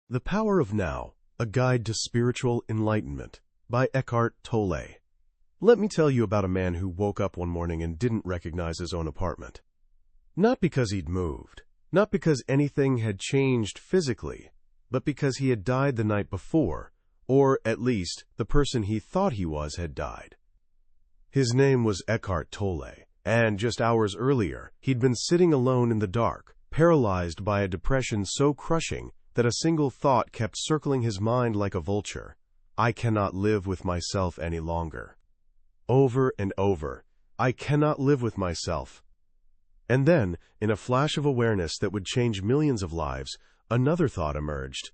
The Power of Now, A Guide to Spiritual Enlightenment by Eckhart Tolle. Let me tell you about a man who woke up one morning and didn't recognize his own apartment. Not because he'd moved, not because anything had changed physically, but because he had died the night before, or at least the person he thought he was had died. His name was Eckhart Tolle, and just hours earlier, he'd been sitting alone in the dark, paralyzed by a depression so crushing that a single thought kept circling his mind like a vulture. I cannot live with myself any longer. Over and over, I cannot live with myself. And then, in a flash of awareness that would change millions of lives, another thought emerged.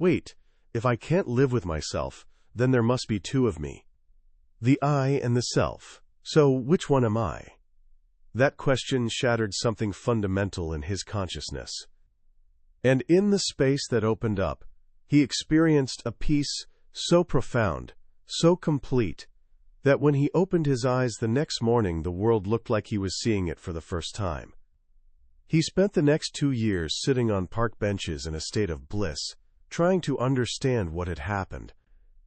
Wait, if I can't live with myself, then there must be two of me. The I and the self. So which one am I? That question shattered something fundamental in his consciousness. And in the space that opened up, he experienced a peace so profound, so complete, that when he opened his eyes the next morning, the world looked like he was seeing it for the first time. He spent the next 2 years sitting on park benches in a state of bliss, trying to understand what had happened.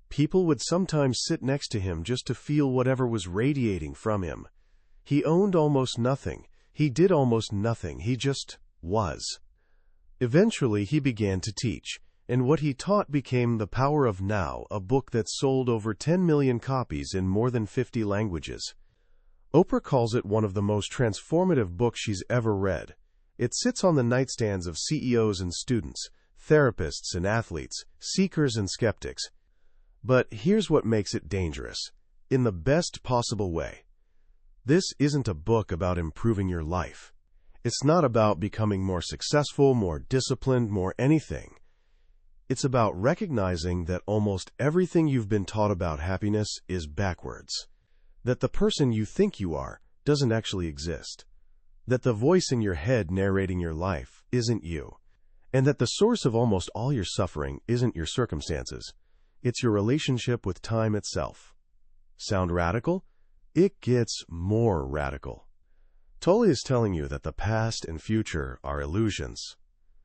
People would sometimes sit next to him just to feel whatever was radiating from him. He owned almost nothing. He did almost nothing. He just was. Eventually, he began to teach, and what he taught became The Power of Now, a book that sold over 10 million copies in more than 50 languages. Oprah calls it one of the most transformative books she's ever read. It sits on the nightstands of CEOs and students, therapists and athletes, seekers and skeptics. But here's what makes it dangerous, in the best possible way. This isn't a book about improving your life. It's not about becoming more successful, more disciplined, more anything. It's about recognizing that almost everything you've been taught about happiness is backwards. That the person you think you are doesn't actually exist. That the voice in your head narrating your life isn't you. And that the source of almost all your suffering isn't your circumstances. It's your relationship with time itself. Sound radical? It gets more radical. Tolle is telling you that the past and future are illusions,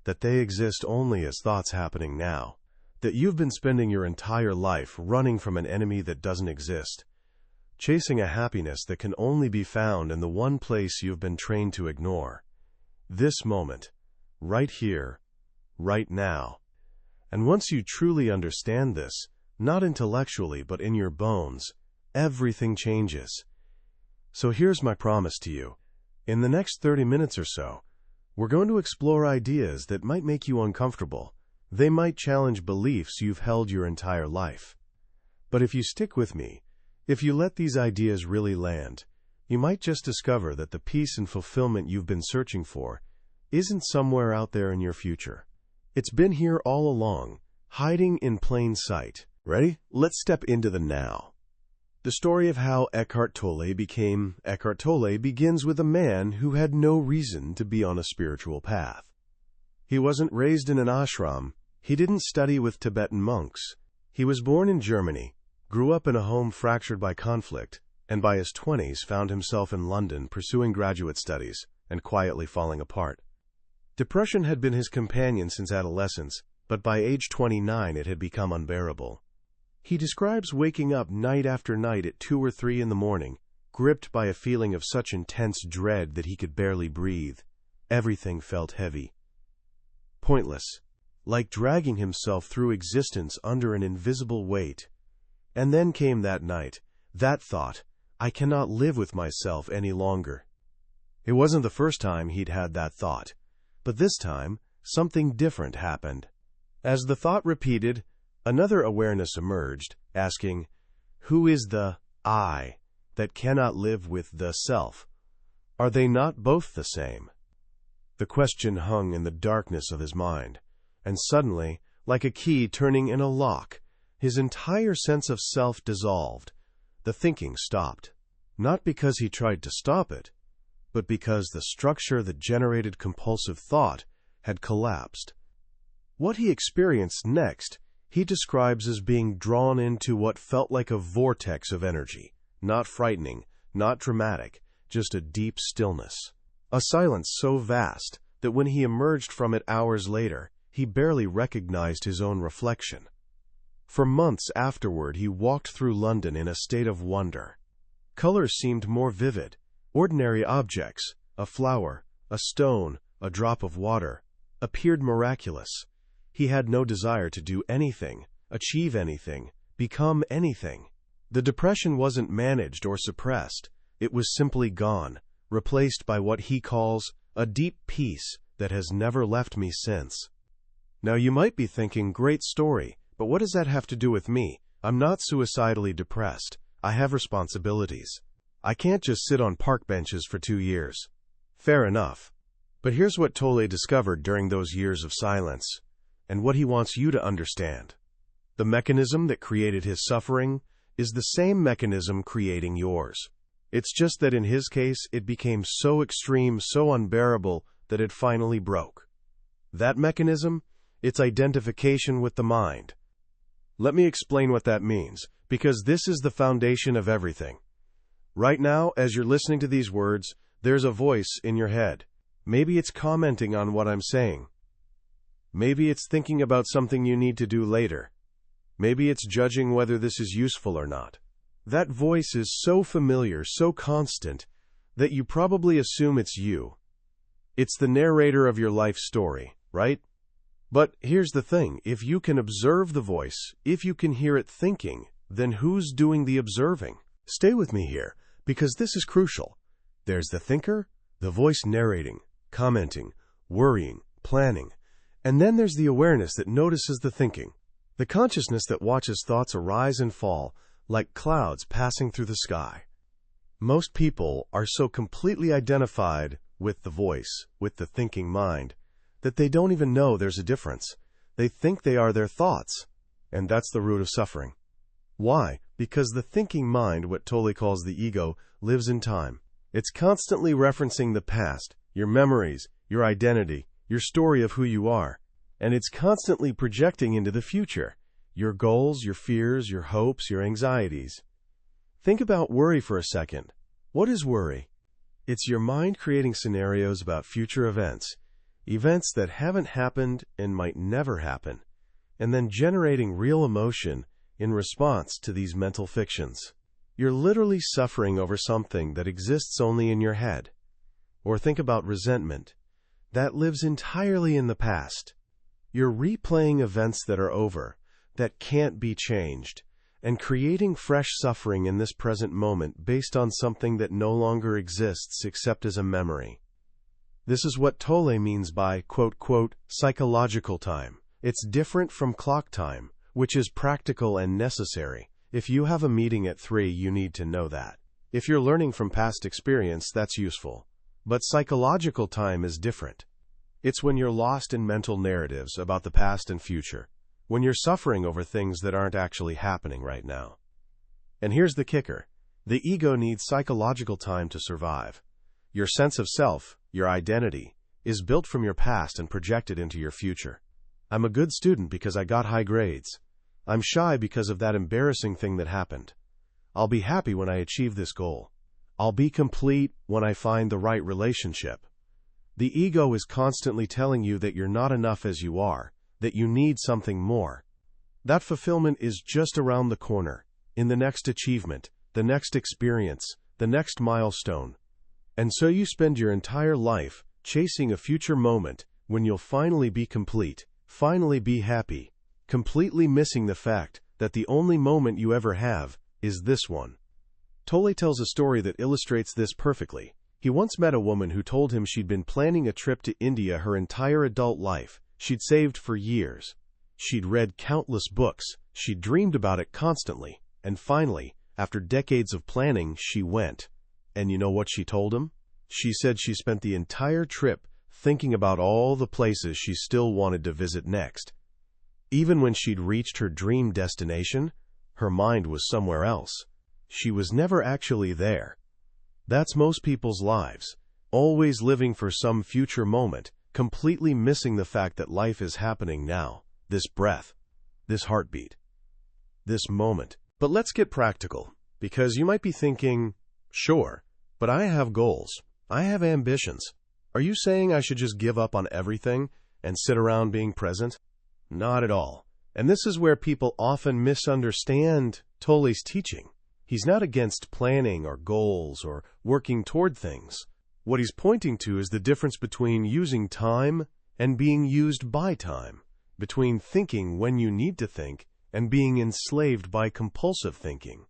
that they exist only as thoughts happening now, that you've been spending your entire life running from an enemy that doesn't exist, chasing a happiness that can only be found in the one place you've been trained to ignore. This moment, right here, right now. And once you truly understand this, not intellectually but in your bones, everything changes. So here's my promise to you. In the next 30 minutes or so, we're going to explore ideas that might make you uncomfortable. They might challenge beliefs you've held your entire life. But if you stick with me, if you let these ideas really land, you might just discover that the peace and fulfillment you've been searching for isn't somewhere out there in your future. It's been here all along, hiding in plain sight. Ready? Let's step into the now. The story of how Eckhart Tolle became Eckhart Tolle begins with a man who had no reason to be on a spiritual path. He wasn't raised in an ashram. He didn't study with Tibetan monks. He was born in Germany, grew up in a home fractured by conflict, and by his 20s found himself in London pursuing graduate studies and quietly falling apart. Depression had been his companion since adolescence, but by age 29 it had become unbearable. He describes waking up night after night at 2 or 3 in the morning, gripped by a feeling of such intense dread that he could barely breathe. Everything felt heavy. Pointless, like dragging himself through existence under an invisible weight. And then came that night, that thought, I cannot live with myself any longer. It wasn't the first time he'd had that thought, but this time, something different happened. As the thought repeated, another awareness emerged, asking, who is the I that cannot live with the self? Are they not both the same? The question hung in the darkness of his mind, and suddenly, like a key turning in a lock, his entire sense of self dissolved. The thinking stopped, not because he tried to stop it, but because the structure that generated compulsive thought had collapsed. What he experienced next he describes as being drawn into what felt like a vortex of energy, not frightening, not dramatic, just a deep stillness. A silence so vast that when he emerged from it hours later, he barely recognized his own reflection. For months afterward, he walked through London in a state of wonder. Colors seemed more vivid. Ordinary objects, a flower, a stone, a drop of water, appeared miraculous. He had no desire to do anything, achieve anything, become anything. The depression wasn't managed or suppressed. It was simply gone, replaced by what he calls a deep peace that has never left me since. Now you might be thinking, great story, but what does that have to do with me? I'm not suicidally depressed. I have responsibilities. I can't just sit on park benches for 2 years. Fair enough. But here's what Tolle discovered during those years of silence, and what he wants you to understand. The mechanism that created his suffering is the same mechanism creating yours. It's just that in his case, it became so extreme, so unbearable, that it finally broke. That mechanism? It's identification with the mind. Let me explain what that means, because this is the foundation of everything. Right now, as you're listening to these words, there's a voice in your head. Maybe it's commenting on what I'm saying. Maybe it's thinking about something you need to do later. Maybe it's judging whether this is useful or not. That voice is so familiar, so constant, that you probably assume it's you. It's the narrator of your life story, right? But here's the thing, if you can observe the voice, if you can hear it thinking, then who's doing the observing? Stay with me here, because this is crucial. There's the thinker, the voice narrating, commenting, worrying, planning, and then there's the awareness that notices the thinking. The consciousness that watches thoughts arise and fall, like clouds passing through the sky. Most people are so completely identified with the voice, with the thinking mind, that they don't even know there's a difference. They think they are their thoughts, and that's the root of suffering. Why? Because the thinking mind, what Tolle calls the ego, lives in time. It's constantly referencing the past, your memories, your identity, your story of who you are. And it's constantly projecting into the future, your goals, your fears, your hopes, your anxieties. Think about worry for a second. What is worry? It's your mind creating scenarios about future events, events that haven't happened and might never happen, and then generating real emotion in response to these mental fictions. You're literally suffering over something that exists only in your head. Or think about resentment. That lives entirely in the past. You're replaying events that are over, that can't be changed, and creating fresh suffering in this present moment based on something that no longer exists except as a memory. This is what Tolle means by, quote, quote, psychological time. It's different from clock time, which is practical and necessary. If you have a meeting at 3, you need to know that. If you're learning from past experience, that's useful. But psychological time is different. It's when you're lost in mental narratives about the past and future, when you're suffering over things that aren't actually happening right now. And here's the kicker. The ego needs psychological time to survive. Your sense of self, your identity, is built from your past and projected into your future. I'm a good student because I got high grades. I'm shy because of that embarrassing thing that happened. I'll be happy when I achieve this goal. I'll be complete when I find the right relationship. The ego is constantly telling you that you're not enough as you are, that you need something more. That fulfillment is just around the corner, in the next achievement, the next experience, the next milestone. And so you spend your entire life chasing a future moment when you'll finally be complete, finally be happy, completely missing the fact that the only moment you ever have is this one. Tolle tells a story that illustrates this perfectly. He once met a woman who told him she'd been planning a trip to India her entire adult life. She'd saved for years. She'd read countless books. She'd dreamed about it constantly. And finally, after decades of planning, she went. And you know what she told him? She said she spent the entire trip thinking about all the places she still wanted to visit next. Even when she'd reached her dream destination, her mind was somewhere else. She was never actually there. That's most people's lives, always living for some future moment, completely missing the fact that life is happening now, this breath, this heartbeat, this moment. But let's get practical, because you might be thinking, sure, but I have goals, I have ambitions. Are you saying I should just give up on everything and sit around being present? Not at all. And this is where people often misunderstand Tolle's teaching. He's not against planning or goals or working toward things. What he's pointing to is the difference between using time and being used by time, between thinking when you need to think and being enslaved by compulsive thinking.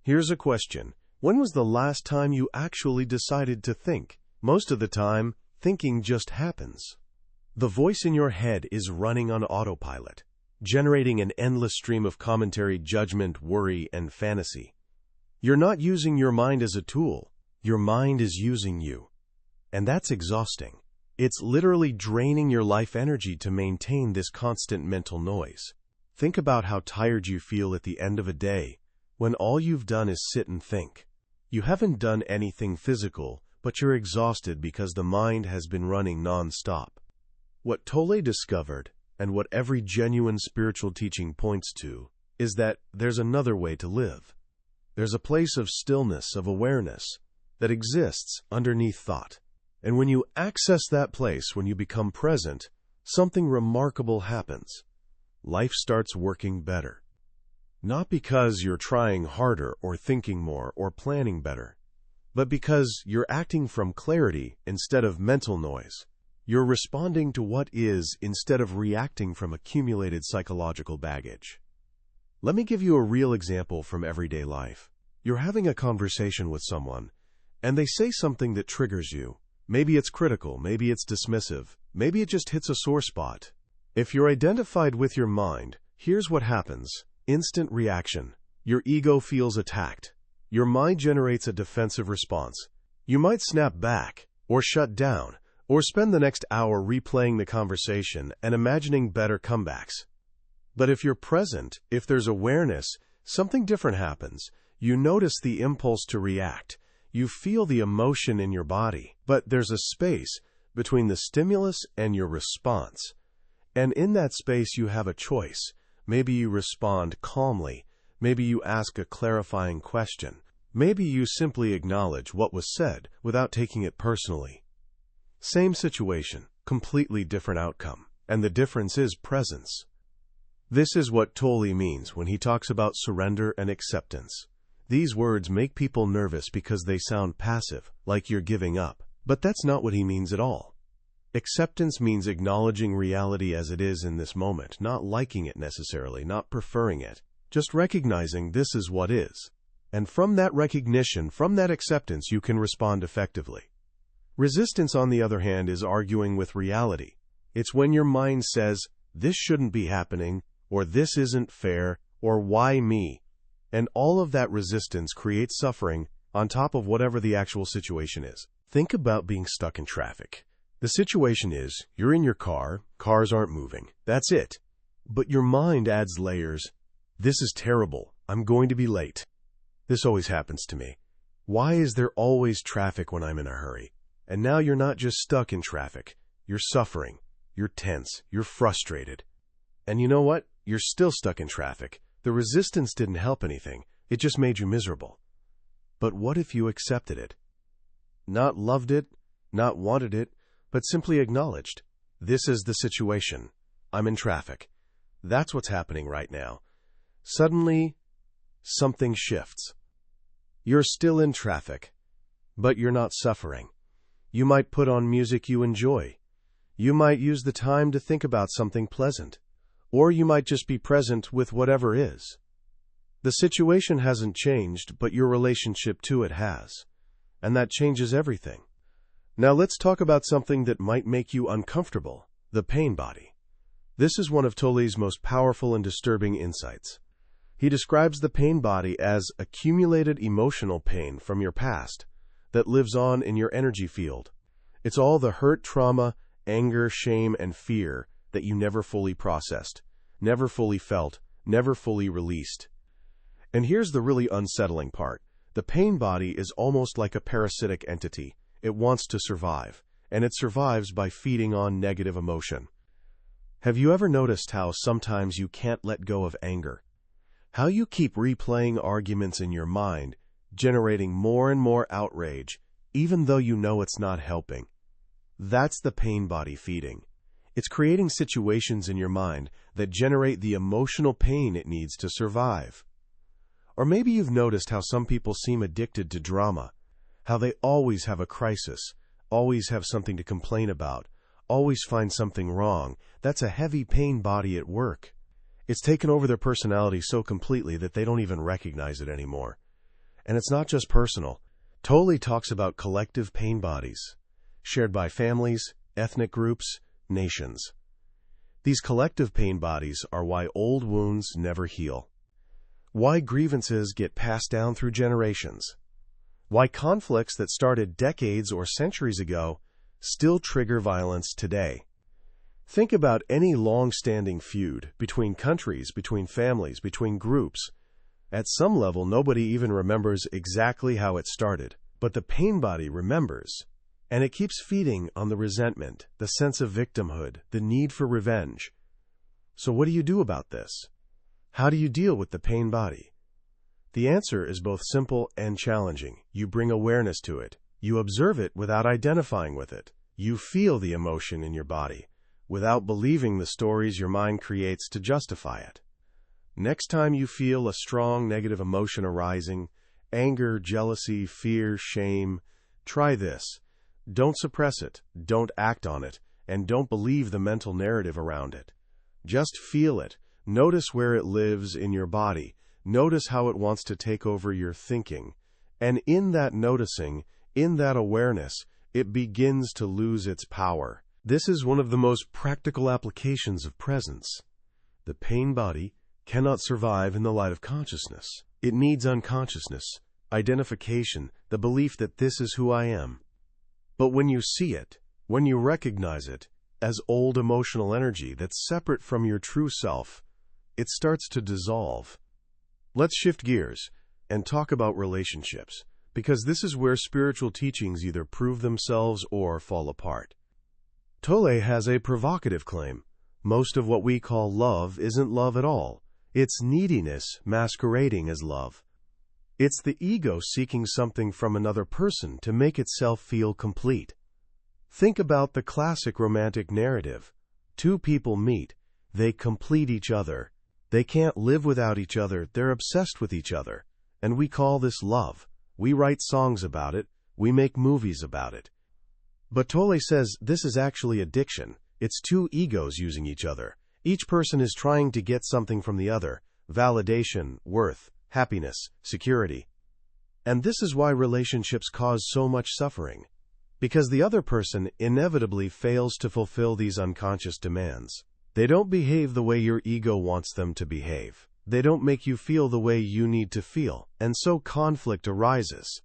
Here's a question. When was the last time you actually decided to think? Most of the time, thinking just happens. The voice in your head is running on autopilot, generating an endless stream of commentary, judgment, worry, and fantasy. You're not using your mind as a tool. Your mind is using you. And that's exhausting. It's literally draining your life energy to maintain this constant mental noise. Think about how tired you feel at the end of a day when all you've done is sit and think. You haven't done anything physical, but you're exhausted because the mind has been running non-stop. What Tolle discovered, and what every genuine spiritual teaching points to, is that there's another way to live. There's a place of stillness, of awareness, that exists underneath thought. And when you access that place, when you become present, something remarkable happens. Life starts working better. Not because you're trying harder or thinking more or planning better, but because you're acting from clarity instead of mental noise. You're responding to what is instead of reacting from accumulated psychological baggage. Let me give you a real example from everyday life. You're having a conversation with someone, and they say something that triggers you. Maybe it's critical, maybe it's dismissive, maybe it just hits a sore spot. If you're identified with your mind, here's what happens. Instant reaction. Your ego feels attacked. Your mind generates a defensive response. You might snap back, or shut down, or spend the next hour replaying the conversation and imagining better comebacks. But if you're present, if there's awareness, something different happens. You notice the impulse to react. You feel the emotion in your body, but there's a space between the stimulus and your response. And in that space, you have a choice. Maybe you respond calmly. Maybe you ask a clarifying question. Maybe you simply acknowledge what was said without taking it personally. Same situation, completely different outcome. And the difference is presence. This is what Tolle means when he talks about surrender and acceptance. These words make people nervous because they sound passive, like you're giving up. But that's not what he means at all. Acceptance means acknowledging reality as it is in this moment, not liking it necessarily, not preferring it, just recognizing this is what is. And from that recognition, from that acceptance, you can respond effectively. Resistance, on the other hand, is arguing with reality. It's when your mind says, this shouldn't be happening, or this isn't fair, or why me? And all of that resistance creates suffering on top of whatever the actual situation is. Think about being stuck in traffic. The situation is, you're in your car, cars aren't moving. That's it. But your mind adds layers. This is terrible. I'm going to be late. This always happens to me. Why is there always traffic when I'm in a hurry? And now you're not just stuck in traffic. You're suffering. You're tense. You're frustrated. And you know what? You're still stuck in traffic. The resistance didn't help anything. It just made you miserable. But what if you accepted it? Not loved it, not wanted it, but simply acknowledged, this is the situation. I'm in traffic. That's what's happening right now. Suddenly, something shifts. You're still in traffic, but you're not suffering. You might put on music you enjoy. You might use the time to think about something pleasant. Or you might just be present with whatever is. The situation hasn't changed, but your relationship to it has. And that changes everything. Now let's talk about something that might make you uncomfortable, the pain body. This is one of Tolle's most powerful and disturbing insights. He describes the pain body as accumulated emotional pain from your past that lives on in your energy field. It's all the hurt, trauma, anger, shame, and fear that you never fully processed, never fully felt, never fully released. And here's the really unsettling part. The pain body is almost like a parasitic entity. It wants to survive, and it survives by feeding on negative emotion. Have you ever noticed how sometimes you can't let go of anger? How you keep replaying arguments in your mind, generating more and more outrage, even though you know it's not helping? That's the pain body feeding. It's creating situations in your mind that generate the emotional pain it needs to survive. Or maybe you've noticed how some people seem addicted to drama, how they always have a crisis, always have something to complain about, always find something wrong. That's a heavy pain body at work. It's taken over their personality so completely that they don't even recognize it anymore. And it's not just personal. Tolle talks about collective pain bodies, shared by families, ethnic groups, nations. These collective pain bodies are why old wounds never heal, why grievances get passed down through generations, why conflicts that started decades or centuries ago still trigger violence today. Think about any long-standing feud between countries, between families, between groups. At some level, nobody even remembers exactly how it started, but the pain body remembers. And it keeps feeding on the resentment, the sense of victimhood, the need for revenge. So what do you do about this? How do you deal with the pain body? The answer is both simple and challenging. You bring awareness to it. You observe it without identifying with it. You feel the emotion in your body, without believing the stories your mind creates to justify it. Next time you feel a strong negative emotion arising, anger, jealousy, fear, shame, try this. Don't suppress it, don't act on it, and don't believe the mental narrative around it. Just feel it. Notice where it lives in your body. Notice how it wants to take over your thinking. And in that noticing, in that awareness, it begins to lose its power. This is one of the most practical applications of presence. The pain body cannot survive in the light of consciousness. It needs unconsciousness, identification, the belief that this is who I am. But when you see it, when you recognize it as old emotional energy that's separate from your true self, it starts to dissolve. Let's shift gears and talk about relationships, because this is where spiritual teachings either prove themselves or fall apart. Tolle has a provocative claim. Most of what we call love isn't love at all. It's neediness masquerading as love. It's the ego seeking something from another person to make itself feel complete. Think about the classic romantic narrative. Two people meet. They complete each other. They can't live without each other. They're obsessed with each other. And we call this love. We write songs about it. We make movies about it. But Tolle says this is actually addiction. It's two egos using each other. Each person is trying to get something from the other. Validation, worth, happiness, security. And this is why relationships cause so much suffering. Because the other person inevitably fails to fulfill these unconscious demands. They don't behave the way your ego wants them to behave. They don't make you feel the way you need to feel, and so conflict arises.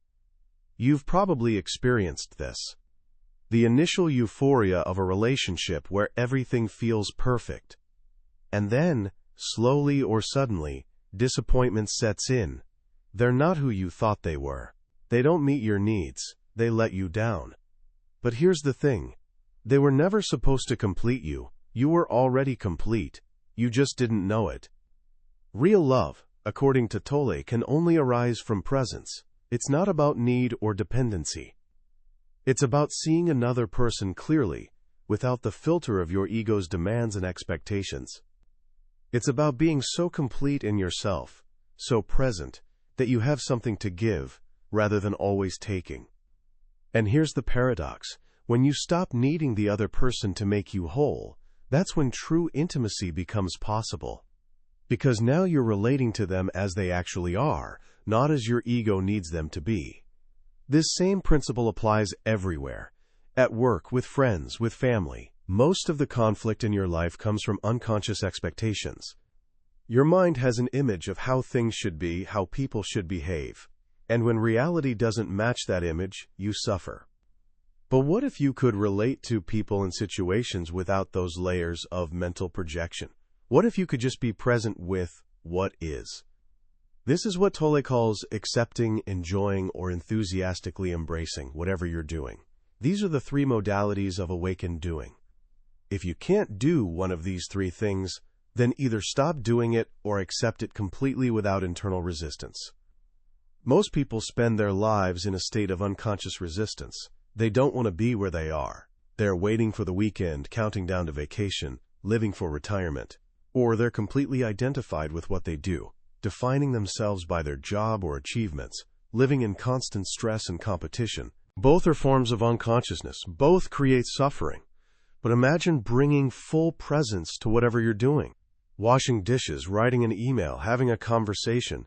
You've probably experienced this. The initial euphoria of a relationship where everything feels perfect. And then, slowly or suddenly, disappointment sets in. They're not who you thought they were. They don't meet your needs. They let you down. But here's the thing. They were never supposed to complete you. You were already complete. You just didn't know it. Real love, according to Tolle, can only arise from presence. It's not about need or dependency. It's about seeing another person clearly, without the filter of your ego's demands and expectations. It's about being so complete in yourself, so present, that you have something to give, rather than always taking. And here's the paradox. When you stop needing the other person to make you whole, that's when true intimacy becomes possible. Because now you're relating to them as they actually are, not as your ego needs them to be. This same principle applies everywhere. At work, with friends, with family. Most of the conflict in your life comes from unconscious expectations. Your mind has an image of how things should be, how people should behave. And when reality doesn't match that image, you suffer. But what if you could relate to people and situations without those layers of mental projection? What if you could just be present with what is? This is what Tolle calls accepting, enjoying, or enthusiastically embracing whatever you're doing. These are the three modalities of awakened doing. If you can't do one of these three things, then either stop doing it or accept it completely without internal resistance. Most people spend their lives in a state of unconscious resistance. They don't want to be where they are. They're waiting for the weekend, counting down to vacation, living for retirement. Or they're completely identified with what they do, defining themselves by their job or achievements, living in constant stress and competition. Both are forms of unconsciousness. Both create suffering. But imagine bringing full presence to whatever you're doing. Washing dishes, writing an email, having a conversation.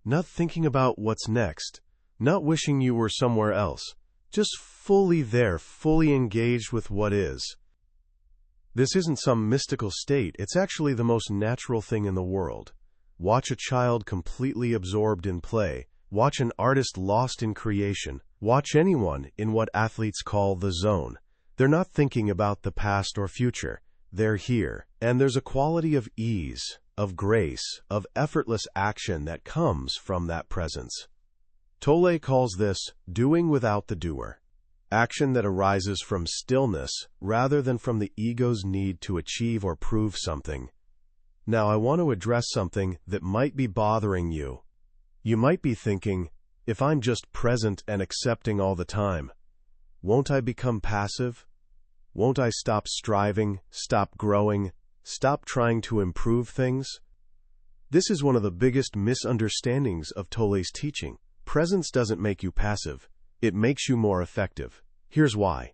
Not thinking about what's next. Not wishing you were somewhere else. Just fully there, fully engaged with what is. This isn't some mystical state. It's actually the most natural thing in the world. Watch a child completely absorbed in play. Watch an artist lost in creation. Watch anyone in what athletes call the zone. They're not thinking about the past or future. They're here. And there's a quality of ease, of grace, of effortless action that comes from that presence. Tolle calls this doing without the doer. Action that arises from stillness rather than from the ego's need to achieve or prove something. Now I want to address something that might be bothering you. You might be thinking, if I'm just present and accepting all the time, won't I become passive? Won't I stop striving, stop growing, stop trying to improve things? This is one of the biggest misunderstandings of Tolle's teaching. Presence doesn't make you passive. It makes you more effective. Here's why.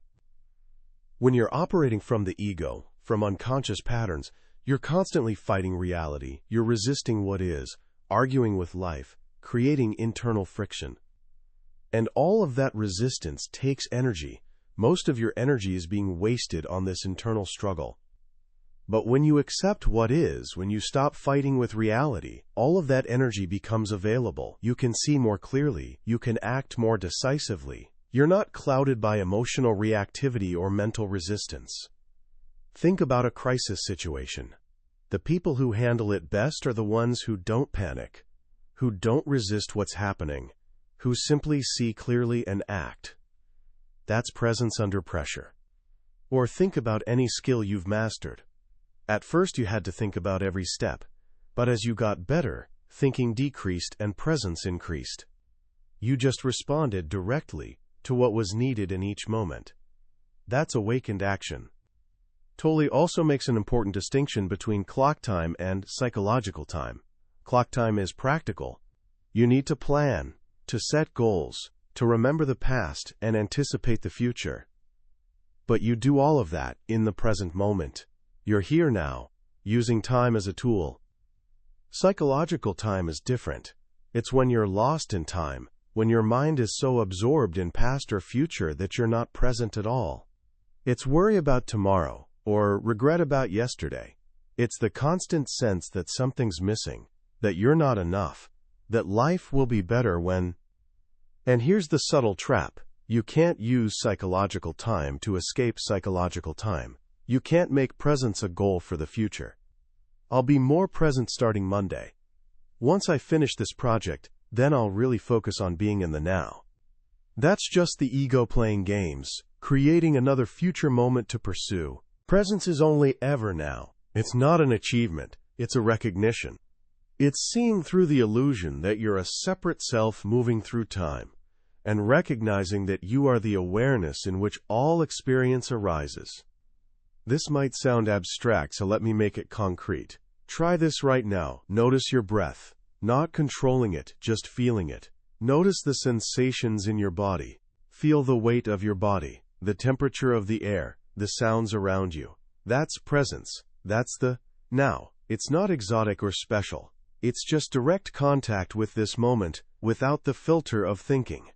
When you're operating from the ego, from unconscious patterns, you're constantly fighting reality. You're resisting what is, arguing with life, creating internal friction. And all of that resistance takes energy. Most of your energy is being wasted on this internal struggle. But when you accept what is, when you stop fighting with reality, all of that energy becomes available. You can see more clearly. You can act more decisively. You're not clouded by emotional reactivity or mental resistance. Think about a crisis situation. The people who handle it best are the ones who don't panic, who don't resist what's happening, who simply see clearly and act. That's presence under pressure. Or think about any skill you've mastered. At first you had to think about every step, but as you got better, thinking decreased and presence increased. You just responded directly to what was needed in each moment. That's awakened action. Tolle also makes an important distinction between clock time and psychological time. Clock time is practical. You need to plan, to set goals, to remember the past and anticipate the future. But you do all of that in the present moment. You're here now, using time as a tool. Psychological time is different. It's when you're lost in time, when your mind is so absorbed in past or future that you're not present at all. It's worry about tomorrow, or regret about yesterday. It's the constant sense that something's missing, that you're not enough, that life will be better when... And here's the subtle trap. You can't use psychological time to escape psychological time. You can't make presence a goal for the future. I'll be more present starting Monday. Once I finish this project, then I'll really focus on being in the now. That's just the ego playing games, creating another future moment to pursue. Presence is only ever now. It's not an achievement. It's a recognition. It's seeing through the illusion that you're a separate self moving through time, and recognizing that you are the awareness in which all experience arises. This might sound abstract, so let me make it concrete. Try this right now. Notice your breath. Not controlling it, just feeling it. Notice the sensations in your body. Feel the weight of your body, the temperature of the air, the sounds around you. That's presence. That's the now. It's not exotic or special. It's just direct contact with this moment, without the filter of thinking.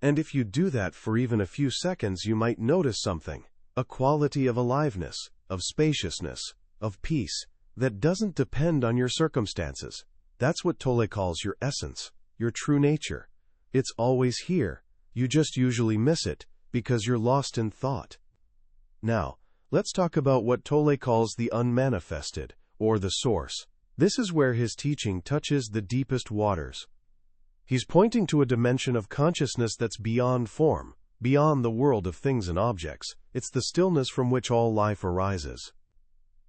And if you do that for even a few seconds, you might notice something. A quality of aliveness, of spaciousness, of peace, that doesn't depend on your circumstances. That's what Tolle calls your essence, your true nature. It's always here. You just usually miss it, because you're lost in thought. Now, let's talk about what Tolle calls the unmanifested, or the source. This is where his teaching touches the deepest waters. He's pointing to a dimension of consciousness that's beyond form, beyond the world of things and objects. It's the stillness from which all life arises.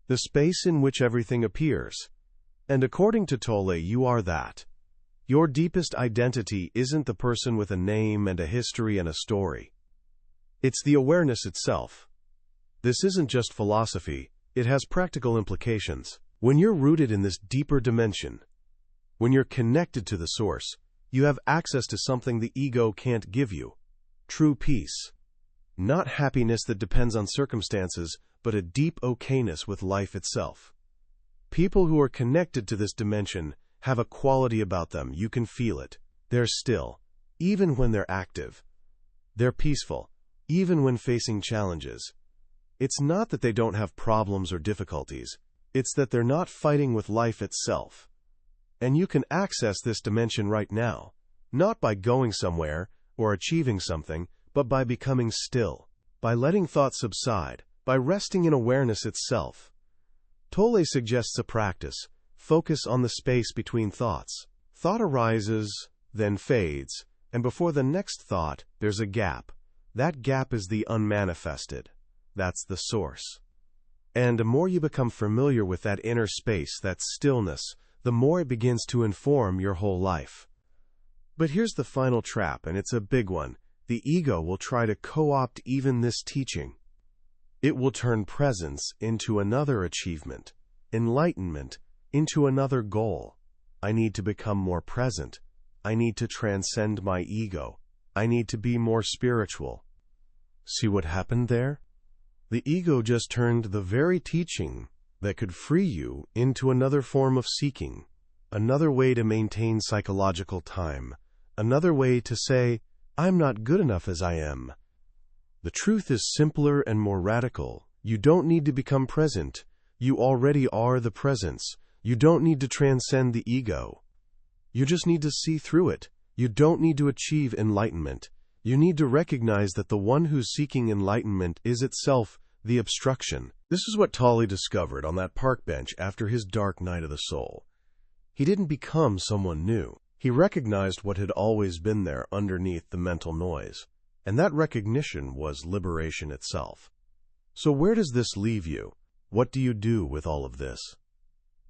The space in which everything appears. And according to Tolle, you are that. Your deepest identity isn't the person with a name and a history and a story. It's the awareness itself. This isn't just philosophy, it has practical implications. When you're rooted in this deeper dimension, when you're connected to the source, you have access to something the ego can't give you. True peace. Not happiness that depends on circumstances, but a deep okayness with life itself. People who are connected to this dimension have a quality about them. You can feel it. They're still, even when they're active. They're peaceful, even when facing challenges. It's not that they don't have problems or difficulties. It's that they're not fighting with life itself. And you can access this dimension right now, not by going somewhere or achieving something, but by becoming still, by letting thoughts subside, by resting in awareness itself. Tolle suggests a practice. Focus on the space between thoughts. Thought arises, then fades, and before the next thought, there's a gap. That gap is the unmanifested. That's the source. And the more you become familiar with that inner space, that stillness, the more it begins to inform your whole life. But here's the final trap, and it's a big one. The ego will try to co-opt even this teaching. It will turn presence into another achievement, enlightenment into another goal. I need to become more present. I need to transcend my ego. I need to be more spiritual. See what happened there? The ego just turned the very teaching that could free you into another form of seeking, another way to maintain psychological time, another way to say, I'm not good enough as I am. The truth is simpler and more radical. You don't need to become present. You already are the presence. You don't need to transcend the ego. You just need to see through it. You don't need to achieve enlightenment. You need to recognize that the one who's seeking enlightenment is itself the obstruction. This is what Tolle discovered on that park bench after his dark night of the soul. He didn't become someone new. He recognized what had always been there underneath the mental noise. And that recognition was liberation itself. So where does this leave you? What do you do with all of this?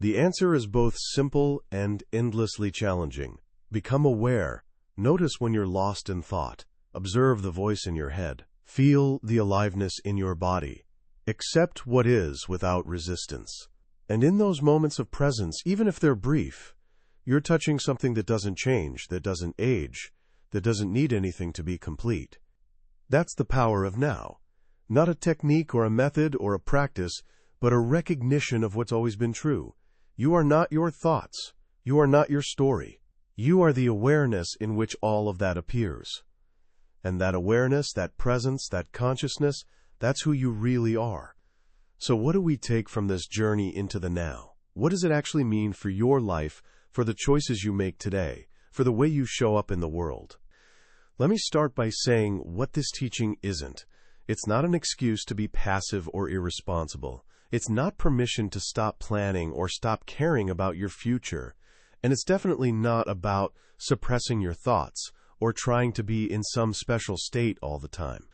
The answer is both simple and endlessly challenging. Become aware. Notice when you're lost in thought. Observe the voice in your head. Feel the aliveness in your body. Accept what is without resistance. And in those moments of presence, even if they're brief, you're touching something that doesn't change, that doesn't age, that doesn't need anything to be complete. That's the power of now. Not a technique or a method or a practice, but a recognition of what's always been true. You are not your thoughts. You are not your story. You are the awareness in which all of that appears. And that awareness, that presence, that consciousness, that's who you really are. So what do we take from this journey into the now? What does it actually mean for your life, for the choices you make today, for the way you show up in the world? Let me start by saying what this teaching isn't. It's not an excuse to be passive or irresponsible. It's not permission to stop planning or stop caring about your future. And it's definitely not about suppressing your thoughts or trying to be in some special state all the time.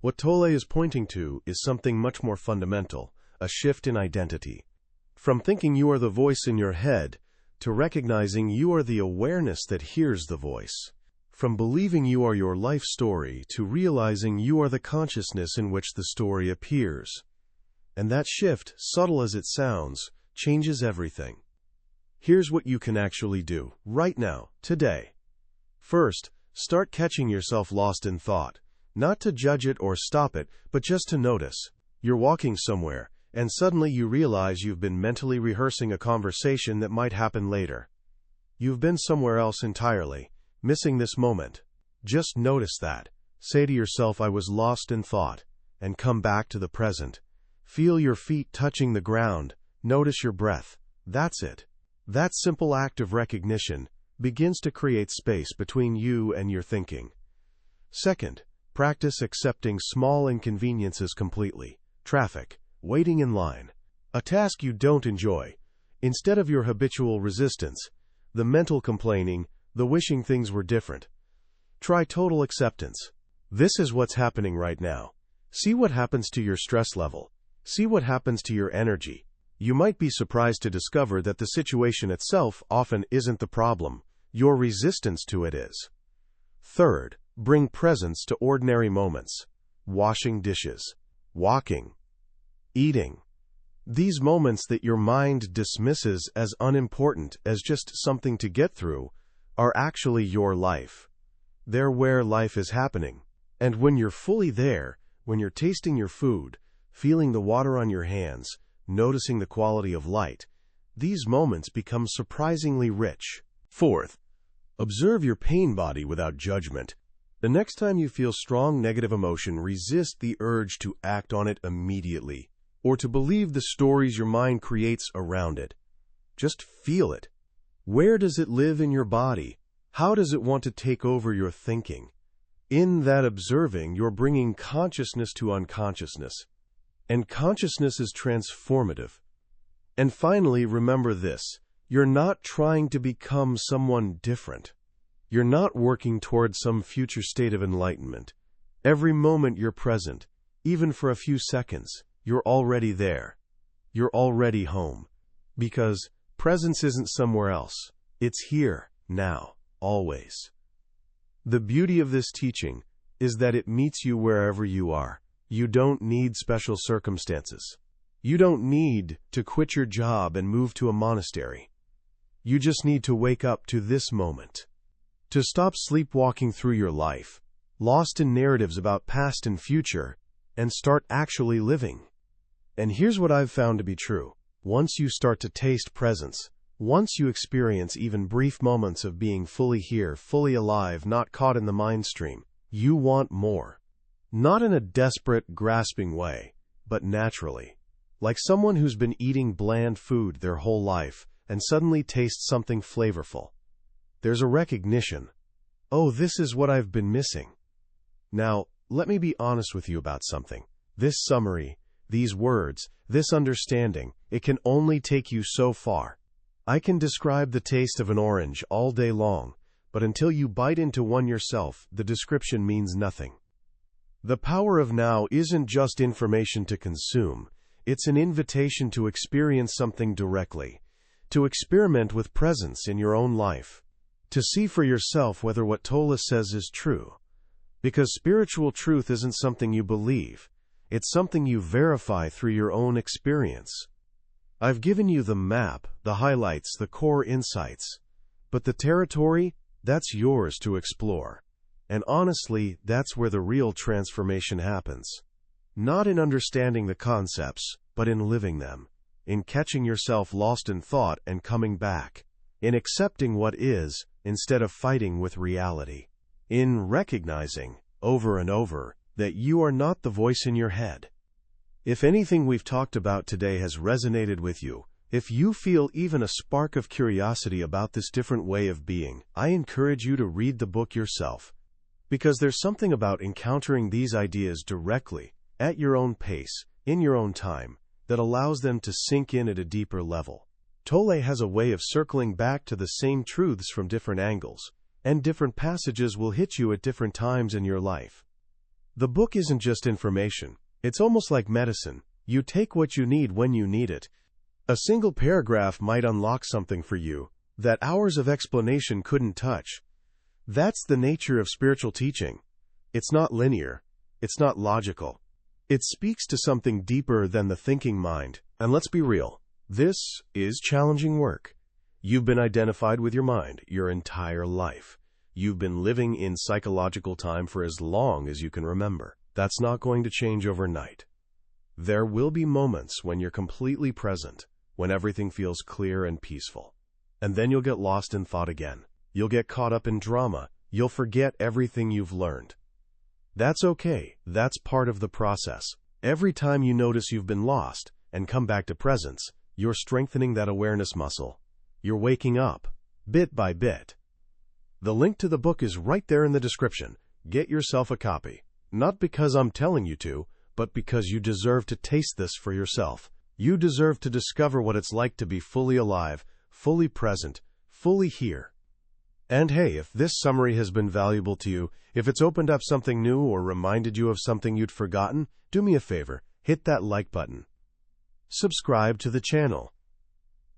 What Tolle is pointing to is something much more fundamental, a shift in identity. From thinking you are the voice in your head to recognizing you are the awareness that hears the voice. From believing you are your life story to realizing you are the consciousness in which the story appears. And that shift, subtle as it sounds, changes everything. Here's what you can actually do, right now, today. First, start catching yourself lost in thought. Not to judge it or stop it, but just to notice. You're walking somewhere, and suddenly you realize you've been mentally rehearsing a conversation that might happen later. You've been somewhere else entirely, missing this moment. Just notice that. Say to yourself, I was lost in thought, and come back to the present. Feel your feet touching the ground. Notice your breath. That's it. That simple act of recognition begins to create space between you and your thinking. Second, practice accepting small inconveniences completely. Traffic, waiting in line, a task you don't enjoy. Instead of your habitual resistance, the mental complaining, the wishing things were different. Try total acceptance. This is what's happening right now. See what happens to your stress level. See what happens to your energy. You might be surprised to discover that the situation itself often isn't the problem. Your resistance to it is. Third, bring presence to ordinary moments. washing dishes, walking, eating. These moments that your mind dismisses as unimportant, as just something to get through, are actually your life. They're where life is happening. And when you're fully there, when you're tasting your food, feeling the water on your hands, noticing the quality of light, these moments become surprisingly rich. Fourth, observe your pain body without judgment. The next time you feel strong negative emotion, resist the urge to act on it immediately, or to believe the stories your mind creates around it. Just feel it. Where does it live in your body? How does it want to take over your thinking? In that observing, you're bringing consciousness to unconsciousness. And consciousness is transformative. And finally, remember this. You're not trying to become someone different. You're not working towards some future state of enlightenment. Every moment you're present, even for a few seconds, you're already there. You're already home. Because presence isn't somewhere else. It's here, now, always. The beauty of this teaching is that it meets you wherever you are. You don't need special circumstances. You don't need to quit your job and move to a monastery. You just need to wake up to this moment. To stop sleepwalking through your life, lost in narratives about past and future, and start actually living. And here's what I've found to be true. Once you start to taste presence, once you experience even brief moments of being fully here, fully alive, not caught in the mind stream, you want more. Not in a desperate, grasping way, but naturally. Like someone who's been eating bland food their whole life and suddenly tastes something flavorful. There's a recognition. Oh, this is what I've been missing. Now, let me be honest with you about something. This summary, these words, this understanding, it can only take you so far. I can describe the taste of an orange all day long, but until you bite into one yourself, the description means nothing. The power of now isn't just information to consume. It's an invitation to experience something directly, to experiment with presence in your own life, to see for yourself whether what Tolle says is true. Because spiritual truth isn't something you believe, it's something you verify through your own experience. I've given you the map, the highlights, the core insights, but the territory, that's yours to explore. And honestly, that's where the real transformation happens. Not in understanding the concepts, but in living them, in catching yourself lost in thought and coming back, in accepting what is instead of fighting with reality, in recognizing, over and over, that you are not the voice in your head. If anything we've talked about today has resonated with you, if you feel even a spark of curiosity about this different way of being, I encourage you to read the book yourself. Because there's something about encountering these ideas directly, at your own pace, in your own time, that allows them to sink in at a deeper level. Tolle has a way of circling back to the same truths from different angles, and different passages will hit you at different times in your life. The book isn't just information. It's almost like medicine. You take what you need when you need it. A single paragraph might unlock something for you that hours of explanation couldn't touch. That's the nature of spiritual teaching. It's not linear. It's not logical. It speaks to something deeper than the thinking mind. And let's be real. This is challenging work. You've been identified with your mind your entire life. You've been living in psychological time for as long as you can remember. That's not going to change overnight. There will be moments when you're completely present, when everything feels clear and peaceful. And then you'll get lost in thought again. You'll get caught up in drama. You'll forget everything you've learned. That's okay. That's part of the process. Every time you notice you've been lost and come back to presence, you're strengthening that awareness muscle. You're waking up, bit by bit. The link to the book is right there in the description. Get yourself a copy. Not because I'm telling you to, but because you deserve to taste this for yourself. You deserve to discover what it's like to be fully alive, fully present, fully here. And hey, if this summary has been valuable to you, if it's opened up something new or reminded you of something you'd forgotten, do me a favor, hit that like button. Subscribe to the channel.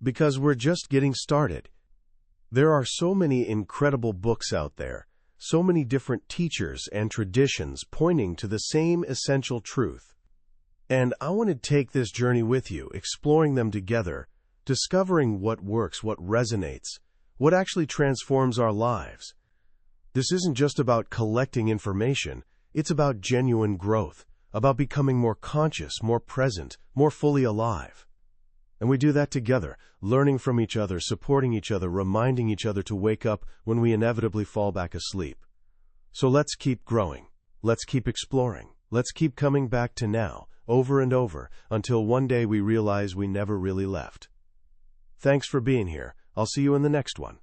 Because we're just getting started. There are so many incredible books out there, so many different teachers and traditions pointing to the same essential truth. And I want to take this journey with you, exploring them together, discovering what works, what resonates, what actually transforms our lives. This isn't just about collecting information, it's about genuine growth, about becoming more conscious, more present, more fully alive. And we do that together, learning from each other, supporting each other, reminding each other to wake up when we inevitably fall back asleep. So let's keep growing. Let's keep exploring. Let's keep coming back to now, over and over, until one day we realize we never really left. Thanks for being here. I'll see you in the next one.